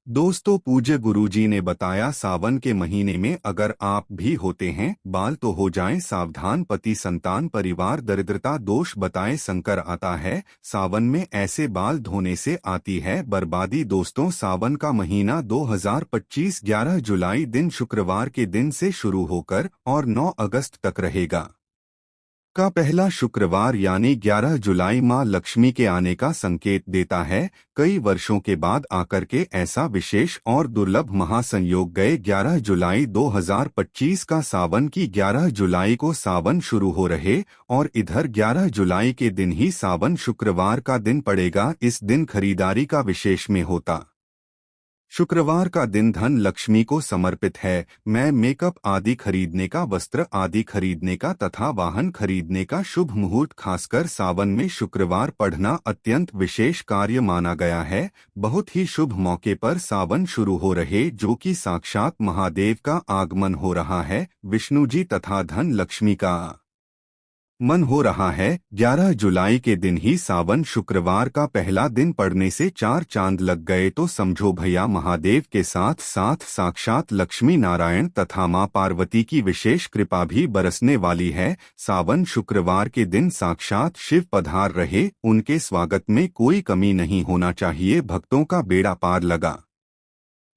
दोस्तों, पूज्य गुरुजी ने बताया सावन के महीने में अगर आप भी होते हैं बाल तो हो जाएं सावधान। पति संतान परिवार दरिद्रता दोष बताए संकर आता है। सावन में ऐसे बाल धोने से आती है बर्बादी। दोस्तों, सावन का महीना 2025 11 जुलाई दिन शुक्रवार के दिन से शुरू होकर और 9 अगस्त तक रहेगा। का पहला शुक्रवार यानी 11 जुलाई मां लक्ष्मी के आने का संकेत देता है। कई वर्षों के बाद आकर के ऐसा विशेष और दुर्लभ महासंयोग गए 11 जुलाई 2025 का सावन की 11 जुलाई को सावन शुरू हो रहे और इधर 11 जुलाई के दिन ही सावन शुक्रवार का दिन पड़ेगा। इस दिन खरीदारी का विशेष में होता। शुक्रवार का दिन धन लक्ष्मी को समर्पित है। मैं मेकअप आदि खरीदने का, वस्त्र आदि खरीदने का तथा वाहन खरीदने का शुभ मुहूर्त खासकर सावन में शुक्रवार पढ़ना अत्यंत विशेष कार्य माना गया है। बहुत ही शुभ मौके पर सावन शुरू हो रहे जो कि साक्षात महादेव का आगमन हो रहा है, विष्णु जी तथा धन लक्ष्मी का मन हो रहा है। 11 जुलाई के दिन ही सावन शुक्रवार का पहला दिन पड़ने से 4 चांद लग गए तो समझो भैया महादेव के साथ साथ साक्षात लक्ष्मी नारायण तथा मां पार्वती की विशेष कृपा भी बरसने वाली है। सावन शुक्रवार के दिन साक्षात शिव पधार रहे, उनके स्वागत में कोई कमी नहीं होना चाहिए। भक्तों का बेड़ा पार लगा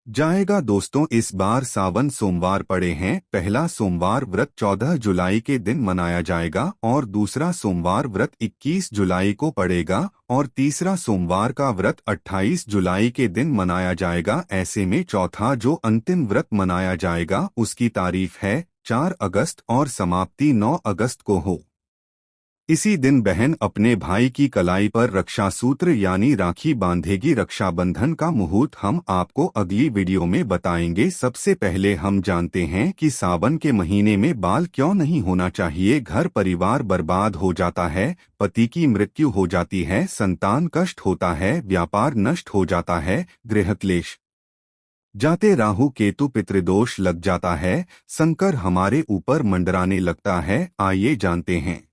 जाएगा। दोस्तों, इस बार सावन सोमवार पड़े हैं। पहला सोमवार व्रत 14 जुलाई के दिन मनाया जाएगा और दूसरा सोमवार व्रत 21 जुलाई को पड़ेगा और तीसरा सोमवार का व्रत 28 जुलाई के दिन मनाया जाएगा। ऐसे में चौथा जो अंतिम व्रत मनाया जाएगा उसकी तारीख है 4 अगस्त और समाप्ति 9 अगस्त को हो। इसी दिन बहन अपने भाई की कलाई पर रक्षा सूत्र यानी राखी बांधेगी। रक्षाबंधन का मुहूर्त हम आपको अगली वीडियो में बताएंगे। सबसे पहले हम जानते हैं कि सावन के महीने में बाल क्यों नहीं होना चाहिए। घर परिवार बर्बाद हो जाता है, पति की मृत्यु हो जाती है, संतान कष्ट होता है, व्यापार नष्ट हो जाता है, गृह क्लेश जाते, राहु केतु पितृदोष लग जाता है, संकर हमारे ऊपर मंडराने लगता है। आइए जानते हैं।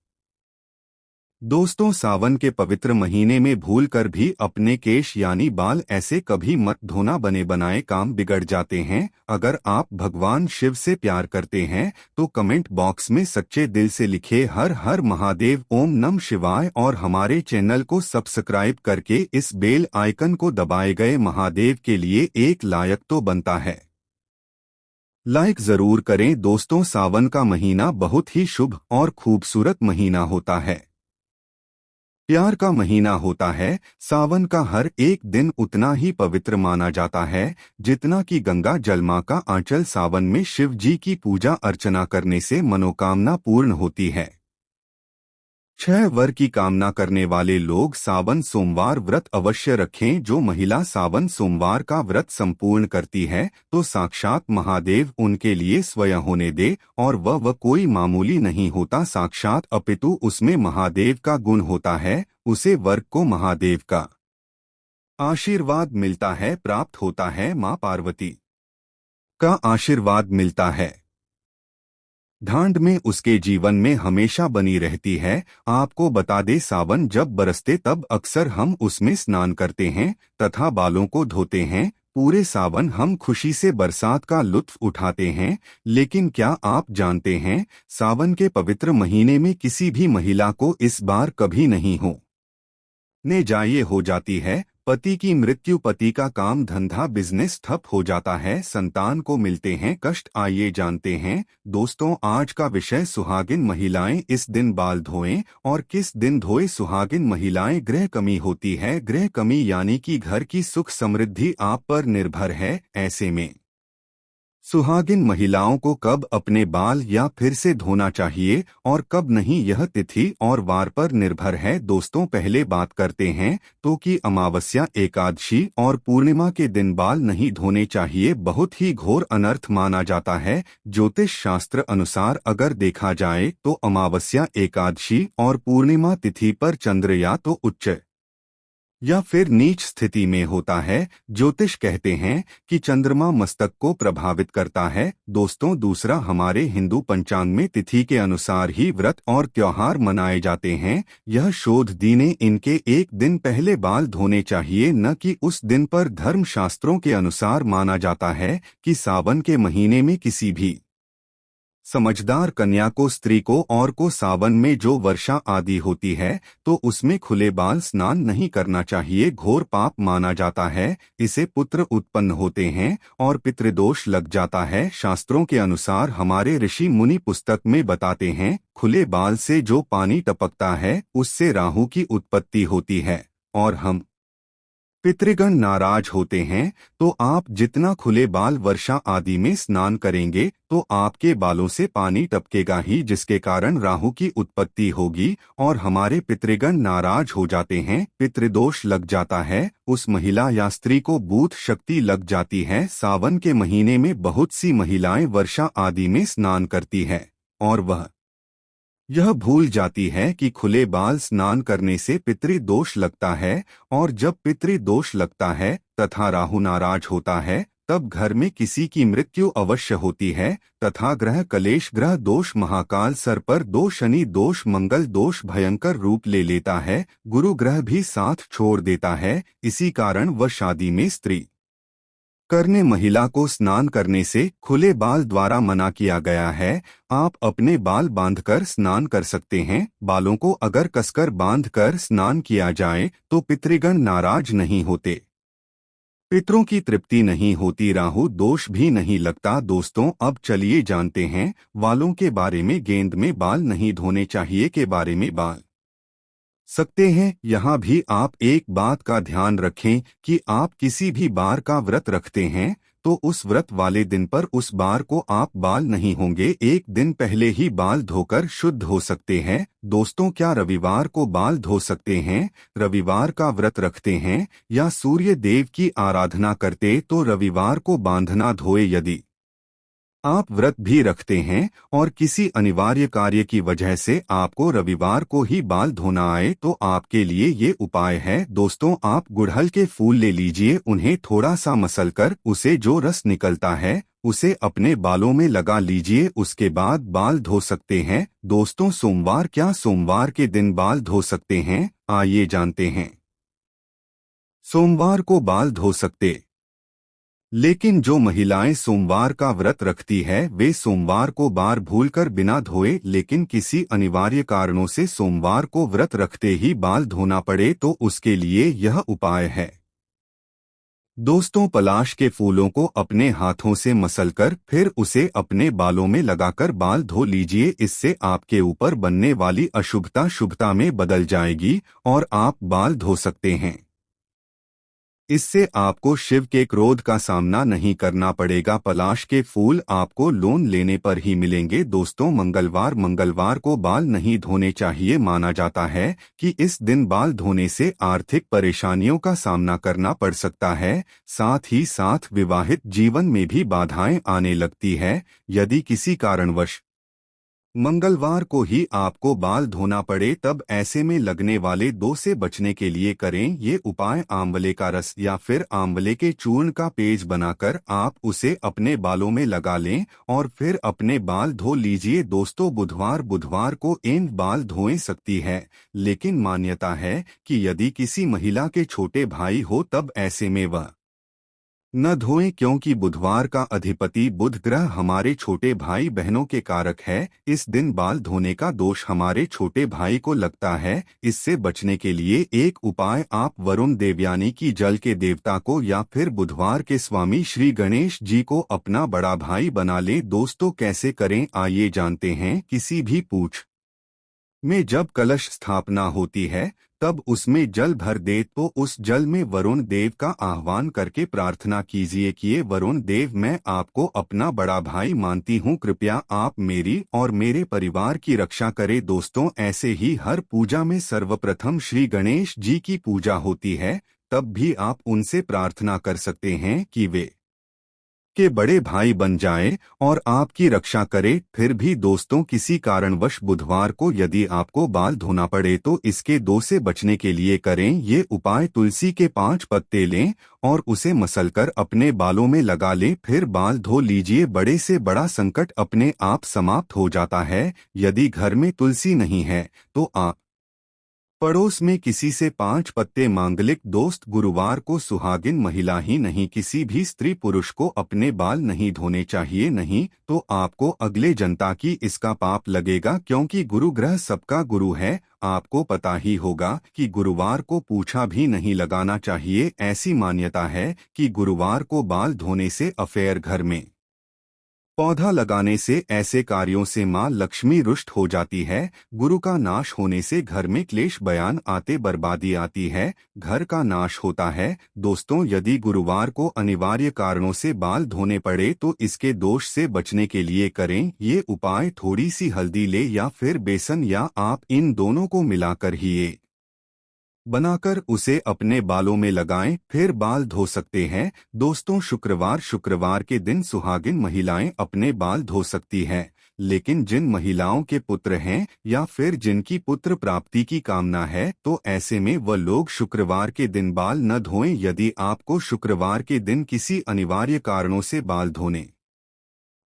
दोस्तों, सावन के पवित्र महीने में भूल कर भी अपने केश यानी बाल ऐसे कभी मत धोना, बने बनाए काम बिगड़ जाते हैं। अगर आप भगवान शिव से प्यार करते हैं तो कमेंट बॉक्स में सच्चे दिल से लिखे हर हर महादेव, ओम नमः शिवाय और हमारे चैनल को सब्सक्राइब करके इस बेल आइकन को दबाए गए महादेव के लिए एक लायक तो बनता है। लाइक जरूर करें। दोस्तों, सावन का महीना बहुत ही शुभ और खूबसूरत महीना होता है, प्यार का महीना होता है। सावन का हर एक दिन उतना ही पवित्र माना जाता है जितना कि गंगा जल मां का आंचल। सावन में शिव जी की पूजा अर्चना करने से मनोकामना पूर्ण होती है। 6 वर की कामना करने वाले लोग सावन सोमवार व्रत अवश्य रखें। जो महिला सावन सोमवार का व्रत संपूर्ण करती है तो साक्षात महादेव उनके लिए स्वयं होने दे और वह कोई मामूली नहीं होता साक्षात, अपितु उसमें महादेव का गुण होता है। उसे वर्ग को महादेव का आशीर्वाद मिलता है, प्राप्त होता है, मां पार्वती का आशीर्वाद मिलता है। ढांढ में उसके जीवन में हमेशा बनी रहती है। आपको बता दे, सावन जब बरसते तब अक्सर हम उसमें स्नान करते हैं तथा बालों को धोते हैं। पूरे सावन हम खुशी से बरसात का लुत्फ उठाते हैं। लेकिन क्या आप जानते हैं, सावन के पवित्र महीने में किसी भी महिला को इस बार कभी नहीं हो ने जाये हो जाती है। पति की मृत्यु, पति का काम धंधा बिजनेस ठप हो जाता है, संतान को मिलते हैं कष्ट। आइए जानते हैं। दोस्तों, आज का विषय सुहागिन महिलाएं इस दिन बाल धोएं और किस दिन धोए। सुहागिन महिलाएं, गृह कमी होती है। गृह कमी यानी कि घर की सुख समृद्धि आप पर निर्भर है। ऐसे में सुहागिन महिलाओं को कब अपने बाल या फिर से धोना चाहिए और कब नहीं, यह तिथि और वार पर निर्भर है। दोस्तों, पहले बात करते हैं तो कि अमावस्या, एकादशी और पूर्णिमा के दिन बाल नहीं धोने चाहिए। बहुत ही घोर अनर्थ माना जाता है। ज्योतिष शास्त्र अनुसार अगर देखा जाए तो अमावस्या, एकादशी और पूर्णिमा तिथि पर चंद्र या तो उच्च या फिर नीच स्थिति में होता है। ज्योतिष कहते हैं कि चंद्रमा मस्तक को प्रभावित करता है। दोस्तों, दूसरा, हमारे हिंदू पंचांग में तिथि के अनुसार ही व्रत और त्योहार मनाए जाते हैं। यह शोध दीने इनके एक दिन पहले बाल धोने चाहिए, न कि उस दिन पर। धर्म शास्त्रों के अनुसार माना जाता है कि सावन के महीने में किसी भी समझदार कन्या को, स्त्री को और को सावन में जो वर्षा आदि होती है तो उसमें खुले बाल स्नान नहीं करना चाहिए। घोर पाप माना जाता है। इसे पुत्र उत्पन्न होते हैं और पितृदोष लग जाता है। शास्त्रों के अनुसार हमारे ऋषि मुनि पुस्तक में बताते हैं, खुले बाल से जो पानी टपकता है उससे राहु की उत्पत्ति होती है और हम पितृगण नाराज होते हैं। तो आप जितना खुले बाल वर्षा आदि में स्नान करेंगे तो आपके बालों से पानी टपकेगा ही, जिसके कारण राहु की उत्पत्ति होगी और हमारे पितृगण नाराज हो जाते हैं। पितृदोष लग जाता है। उस महिला या स्त्री को भूत शक्ति लग जाती है। सावन के महीने में बहुत सी महिलाएं वर्षा आदि में स्नान करती है और वह यह भूल जाती है कि खुले बाल स्नान करने से पितृदोष लगता है। और जब पितृदोष लगता है तथा राहु नाराज होता है तब घर में किसी की मृत्यु अवश्य होती है तथा ग्रह कलेश, ग्रह दोष, महाकाल, सर्पर दोष, शनि दोष, मंगल दोष भयंकर रूप ले लेता है। गुरु ग्रह भी साथ छोड़ देता है। इसी कारण वह शादी में स्त्री करने महिला को स्नान करने से खुले बाल द्वारा मना किया गया है। आप अपने बाल बांधकर स्नान कर सकते हैं। बालों को अगर कसकर बांधकर स्नान किया जाए तो पितृगण नाराज नहीं होते, पितरों की तृप्ति नहीं होती, राहु दोष भी नहीं लगता। दोस्तों, अब चलिए जानते हैं बालों के बारे में। गेंद में बाल नहीं धोने चाहिए के बारे में बाल सकते हैं। यहाँ भी आप एक बात का ध्यान रखें कि आप किसी भी बार का व्रत रखते हैं तो उस व्रत वाले दिन पर उस बार को आप बाल नहीं होंगे। एक दिन पहले ही बाल धोकर शुद्ध हो सकते हैं। दोस्तों, क्या रविवार को बाल धो सकते हैं? रविवार का व्रत रखते हैं या सूर्य देव की आराधना करते तो रविवार को बांधना धोए। यदि आप व्रत भी रखते हैं और किसी अनिवार्य कार्य की वजह से आपको रविवार को ही बाल धोना आए तो आपके लिए ये उपाय है। दोस्तों, आप गुड़हल के फूल ले लीजिए, उन्हें थोड़ा सा मसलकर उसे जो रस निकलता है उसे अपने बालों में लगा लीजिए। उसके बाद बाल धो सकते हैं। दोस्तों, सोमवार, क्या सोमवार के दिन बाल धो सकते हैं? आइए जानते हैं। सोमवार को बाल धो सकते, लेकिन जो महिलाएं सोमवार का व्रत रखती है वे सोमवार को बार भूलकर बिना धोए, लेकिन किसी अनिवार्य कारणों से सोमवार को व्रत रखते ही बाल धोना पड़े तो उसके लिए यह उपाय है। दोस्तों, पलाश के फूलों को अपने हाथों से मसलकर फिर उसे अपने बालों में लगाकर बाल धो लीजिए। इससे आपके ऊपर बनने वाली अशुभता शुभता में बदल जाएगी और आप बाल धो सकते हैं। इससे आपको शिव के क्रोध का सामना नहीं करना पड़ेगा। पलाश के फूल आपको लोन लेने पर ही मिलेंगे। दोस्तों, मंगलवार को बाल नहीं धोने चाहिए। माना जाता है कि इस दिन बाल धोने से आर्थिक परेशानियों का सामना करना पड़ सकता है। साथ ही साथ विवाहित जीवन में भी बाधाएं आने लगती है। यदि किसी कारणवश मंगलवार को ही आपको बाल धोना पड़े तब ऐसे में लगने वाले दोष से बचने के लिए करें ये उपाय। आंवले का रस या फिर आंवले के चूर्ण का पेज बनाकर आप उसे अपने बालों में लगा लें और फिर अपने बाल धो लीजिए। दोस्तों, बुधवार को एंड बाल धोए सकती है, लेकिन मान्यता है कि यदि किसी महिला के छोटे भाई हो तब ऐसे में वह न धोएं, क्योंकि बुधवार का अधिपति बुध ग्रह हमारे छोटे भाई बहनों के कारक है। इस दिन बाल धोने का दोष हमारे छोटे भाई को लगता है। इससे बचने के लिए एक उपाय, आप वरुण देव यानी कि जल के देवता को या फिर बुधवार के स्वामी श्री गणेश जी को अपना बड़ा भाई बना लें। दोस्तों, कैसे करें आइए जानते हैं। किसी भी पूछ में जब कलश स्थापना होती है तब उसमें जल भर दे तो उस जल में वरुण देव का आह्वान करके प्रार्थना कीजिए कि ये वरुण देव, मैं आपको अपना बड़ा भाई मानती हूँ, कृपया आप मेरी और मेरे परिवार की रक्षा करें। दोस्तों, ऐसे ही हर पूजा में सर्वप्रथम श्री गणेश जी की पूजा होती है, तब भी आप उनसे प्रार्थना कर सकते हैं कि वे के बड़े भाई बन जाए और आपकी रक्षा करे। फिर भी दोस्तों किसी कारणवश बुधवार को यदि आपको बाल धोना पड़े तो इसके 2 से बचने के लिए करें ये उपाय। तुलसी के 5 पत्ते लें और उसे मसलकर अपने बालों में लगा लें, फिर बाल धो लीजिए। बड़े से बड़ा संकट अपने आप समाप्त हो जाता है। यदि घर में तुलसी नहीं है तो आप पड़ोस में किसी से 5 पत्ते मांगलिक दोस्त गुरुवार को सुहागिन महिला ही नहीं किसी भी स्त्री पुरुष को अपने बाल नहीं धोने चाहिए, नहीं तो आपको अगले जनता की इसका पाप लगेगा, क्योंकि गुरु ग्रह सबका गुरु है। आपको पता ही होगा कि गुरुवार को पूछा भी नहीं लगाना चाहिए। ऐसी मान्यता है कि गुरुवार को बाल धोने से अफेयर घर में पौधा लगाने से ऐसे कार्यों से मां लक्ष्मी रुष्ट हो जाती है। गुरु का नाश होने से घर में क्लेश बयान आते बर्बादी आती है, घर का नाश होता है। दोस्तों यदि गुरुवार को अनिवार्य कारणों से बाल धोने पड़े तो इसके दोष से बचने के लिए करें ये उपाय। थोड़ी सी हल्दी ले या फिर बेसन या आप इन दोनों को मिलाकर ही बनाकर उसे अपने बालों में लगाएं, फिर बाल धो सकते हैं। दोस्तों शुक्रवार के दिन सुहागिन महिलाएं अपने बाल धो सकती हैं, लेकिन जिन महिलाओं के पुत्र हैं या फिर जिनकी पुत्र प्राप्ति की कामना है तो ऐसे में वह लोग शुक्रवार के दिन बाल न धोएं। यदि आपको शुक्रवार के दिन किसी अनिवार्य कारणों से बाल धोने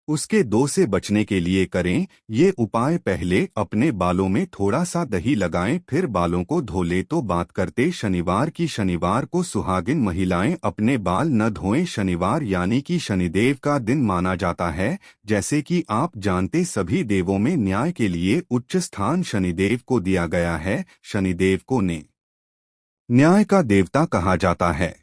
उसके 2 से बचने के लिए करें ये उपाय। पहले अपने बालों में थोड़ा सा दही लगाएं, फिर बालों को धो ले। तो बात करते शनिवार की। शनिवार को सुहागिन महिलाएं अपने बाल न धोएं। शनिवार यानी कि शनिदेव का दिन माना जाता है। जैसे कि आप जानते सभी देवों में न्याय के लिए उच्च स्थान शनिदेव को दिया गया है। शनिदेव को न्याय का देवता कहा जाता है।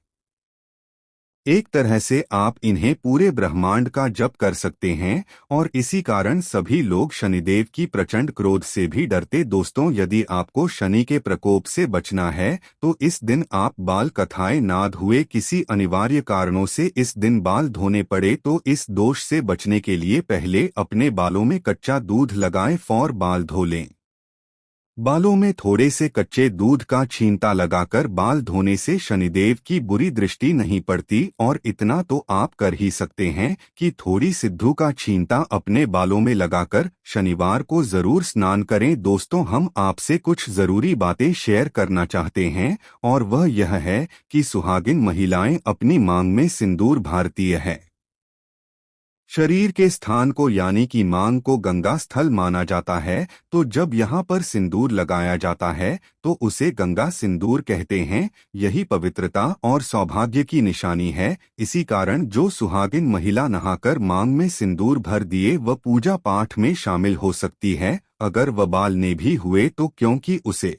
एक तरह से आप इन्हें पूरे ब्रह्मांड का जप कर सकते हैं और इसी कारण सभी लोग शनिदेव की प्रचंड क्रोध से भी डरते। दोस्तों यदि आपको शनि के प्रकोप से बचना है तो इस दिन आप बाल कथाएं नाद हुए किसी अनिवार्य कारणों से इस दिन बाल धोने पड़े तो इस दोष से बचने के लिए पहले अपने बालों में कच्चा दूध लगाएं, फौर बाल धो लें। बालों में थोड़े से कच्चे दूध का छींटा लगाकर बाल धोने से शनिदेव की बुरी दृष्टि नहीं पड़ती। और इतना तो आप कर ही सकते हैं कि थोड़ी सिद्धू का छींटा अपने बालों में लगाकर शनिवार को जरूर स्नान करें। दोस्तों हम आपसे कुछ जरूरी बातें शेयर करना चाहते हैं और वह यह है कि सुहागिन महिलाएं अपनी मांग में सिंदूर भारतीय है। शरीर के स्थान को यानी कि मांग को गंगा स्थल माना जाता है, तो जब यहाँ पर सिंदूर लगाया जाता है तो उसे गंगा सिंदूर कहते हैं। यही पवित्रता और सौभाग्य की निशानी है। इसी कारण जो सुहागिन महिला नहाकर मांग में सिंदूर भर दिए वह पूजा पाठ में शामिल हो सकती है। अगर वह बाल ने भी हुए तो क्योंकि उसे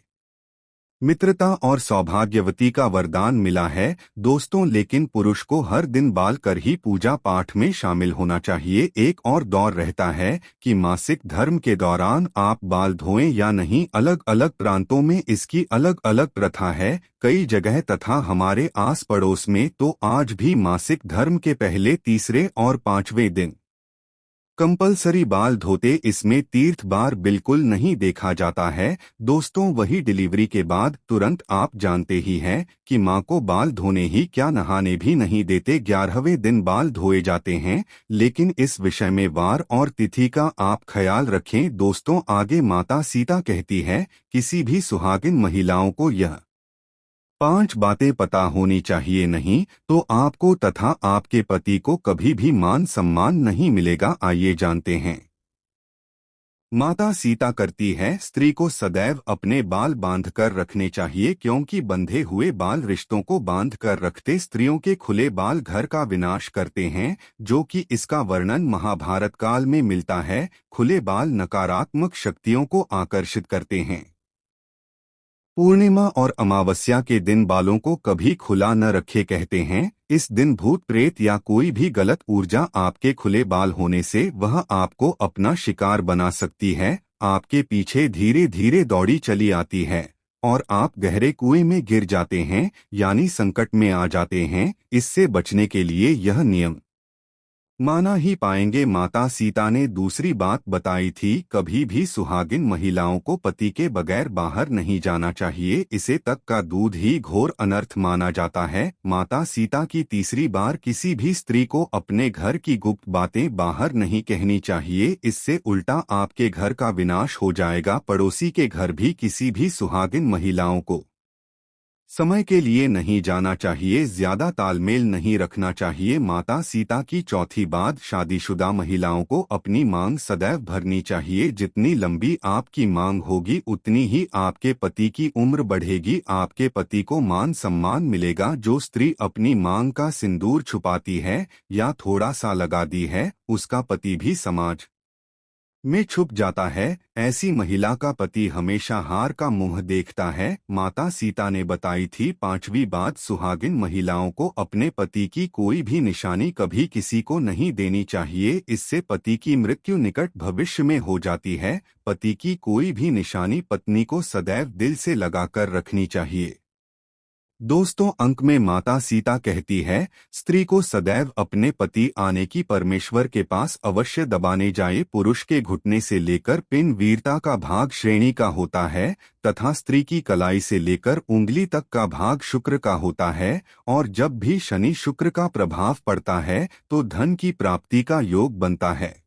मित्रता और सौभाग्यवती का वरदान मिला है। दोस्तों लेकिन पुरुष को हर दिन बाल कर ही पूजा पाठ में शामिल होना चाहिए। एक और दौर रहता है कि मासिक धर्म के दौरान आप बाल धोएं या नहीं। अलग अलग प्रांतों में इसकी अलग अलग प्रथा है। कई जगह तथा हमारे आस पड़ोस में तो आज भी मासिक धर्म के पहले, तीसरे और 5वें दिन कंपलसरी बाल धोते। इसमें तीर्थ बार बिल्कुल नहीं देखा जाता है। दोस्तों वही डिलीवरी के बाद तुरंत आप जानते ही हैं कि मां को बाल धोने ही क्या नहाने भी नहीं देते। 11वें दिन बाल धोए जाते हैं, लेकिन इस विषय में वार और तिथि का आप ख्याल रखें। दोस्तों आगे माता सीता कहती है किसी भी सुहागिन महिलाओं को यह 5 बातें पता होनी चाहिए, नहीं तो आपको तथा आपके पति को कभी भी मान सम्मान नहीं मिलेगा। आइए जानते हैं। माता सीता करती है स्त्री को सदैव अपने बाल बांधकर रखने चाहिए, क्योंकि बंधे हुए बाल रिश्तों को बांध कर रखते। स्त्रियों के खुले बाल घर का विनाश करते हैं, जो कि इसका वर्णन महाभारत काल में मिलता है। खुले बाल नकारात्मक शक्तियों को आकर्षित करते हैं। पूर्णिमा और अमावस्या के दिन बालों को कभी खुला न रखे। कहते हैं इस दिन भूत प्रेत या कोई भी गलत ऊर्जा आपके खुले बाल होने से वह आपको अपना शिकार बना सकती है, आपके पीछे धीरे धीरे दौड़ी चली आती है और आप गहरे कुएं में गिर जाते हैं, यानी संकट में आ जाते हैं। इससे बचने के लिए यह नियम माना ही पाएंगे। माता सीता ने दूसरी बात बताई थी, कभी भी सुहागिन महिलाओं को पति के बगैर बाहर नहीं जाना चाहिए, इसे तक का दूध ही घोर अनर्थ माना जाता है। माता सीता की तीसरी बार, किसी भी स्त्री को अपने घर की गुप्त बातें बाहर नहीं कहनी चाहिए, इससे उल्टा आपके घर का विनाश हो जाएगा। पड़ोसी के घर भी किसी भी सुहागिन महिलाओं को समय के लिए नहीं जाना चाहिए, ज्यादा तालमेल नहीं रखना चाहिए। माता सीता की चौथी बात, शादीशुदा महिलाओं को अपनी मांग सदैव भरनी चाहिए। जितनी लंबी आपकी मांग होगी उतनी ही आपके पति की उम्र बढ़ेगी, आपके पति को मान सम्मान मिलेगा। जो स्त्री अपनी मांग का सिंदूर छुपाती है या थोड़ा सा लगा दी है, उसका पति भी समाज में छुप जाता है। ऐसी महिला का पति हमेशा हार का मुंह देखता है। माता सीता ने बताई थी पांचवी बात, सुहागिन महिलाओं को अपने पति की कोई भी निशानी कभी किसी को नहीं देनी चाहिए, इससे पति की मृत्यु निकट भविष्य में हो जाती है। पति की कोई भी निशानी पत्नी को सदैव दिल से लगाकर रखनी चाहिए। दोस्तों, अंक में माता सीता कहती है, स्त्री को सदैव अपने पति आने की परमेश्वर के पास अवश्य दबाने जाए। पुरुष के घुटने से लेकर पिन वीरता का भाग श्रेणी का होता है, तथा स्त्री की कलाई से लेकर उंगली तक का भाग शुक्र का होता है। और जब भी शनि शुक्र का प्रभाव पड़ता है तो धन की प्राप्ति का योग बनता है।